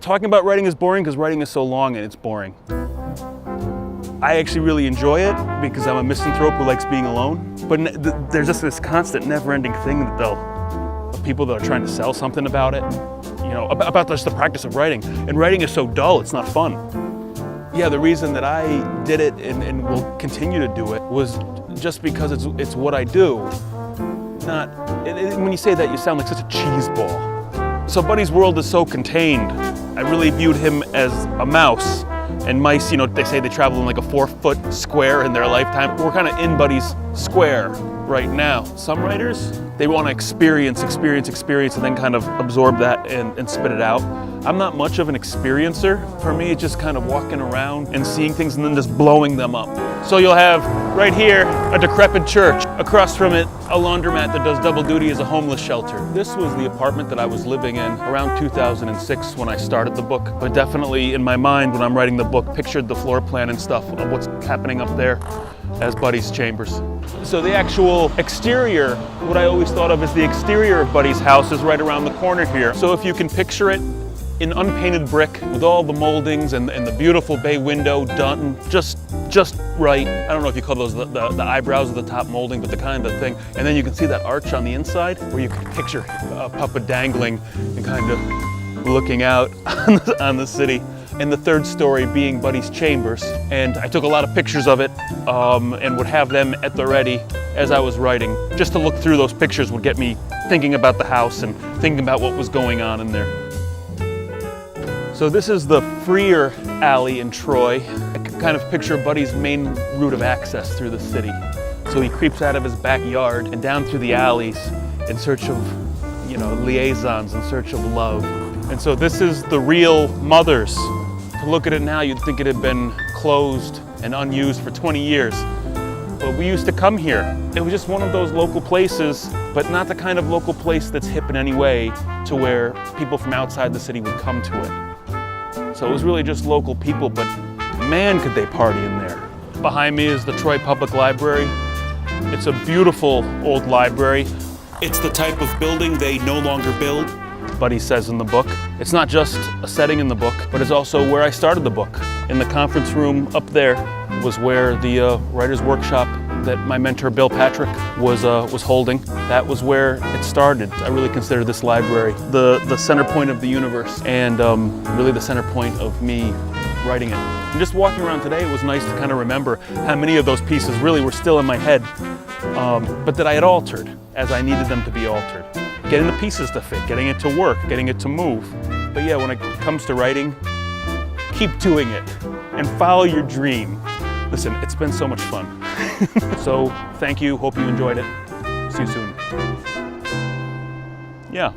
talking about writing is boring because writing is so long and it's boring. I actually really enjoy it because I'm a misanthrope who likes being alone. But there's just this constant, never-ending thing that people that are trying to sell something about it, you know, about just the practice of writing. And writing is so dull, it's not fun. Yeah, the reason that I did it and will continue to do it was just because it's what I do. When you say that, you sound like such a cheese ball. So Buddy's world is so contained. I really viewed him as a mouse. And mice, you know, they say they travel in like a 4-foot square in their lifetime. We're kind of in Buddy's square right now. Some writers, they want to experience, and then kind of absorb that and spit it out. I'm not much of an experiencer. For me, it's just kind of walking around and seeing things and then just blowing them up. So you'll have right here a decrepit church. Across from it, a laundromat that does double duty as a homeless shelter. This was the apartment that I was living in around 2006 when I started the book. But definitely in my mind when I'm writing the book, pictured the floor plan and stuff of what's happening up there as Buddy's chambers. So the actual exterior, what I always thought of as the exterior of Buddy's house is right around the corner here. So if you can picture it in unpainted brick with all the moldings and the beautiful bay window done just right. I don't know if you call those the eyebrows of the top molding, but the kind of thing. And then you can see that arch on the inside where you can picture a puppet dangling and kind of looking out on the city. And the third story being Buddy's chambers. And I took a lot of pictures of it and would have them at the ready as I was writing. Just to look through those pictures would get me thinking about the house and thinking about what was going on in there. So this is the Freer alley in Troy. I can kind of picture Buddy's main route of access through the city. So he creeps out of his backyard and down through the alleys in search of, you know, liaisons, in search of love. And so this is the real Mother's. To look at it now, you'd think it had been closed and unused for 20 years. But we used to come here. It was just one of those local places, but not the kind of local place that's hip in any way to where people from outside the city would come to it. So it was really just local people, but man, could they party in there. Behind me is the Troy Public Library. It's a beautiful old library. It's the type of building they no longer build. Buddy says in the book. It's not just a setting in the book, but it's also where I started the book. In the conference room up there was where the writer's workshop that my mentor Bill Patrick was holding. That was where it started. I really consider this library the center point of the universe and really the center point of me writing it. And just walking around today, it was nice to kind of remember how many of those pieces really were still in my head, but that I had altered as I needed them to be altered. Getting the pieces to fit, getting it to work, getting it to move. But yeah, when it comes to writing, keep doing it and follow your dream. Listen, it's been so much fun. So thank you, hope you enjoyed it. See you soon. Yeah.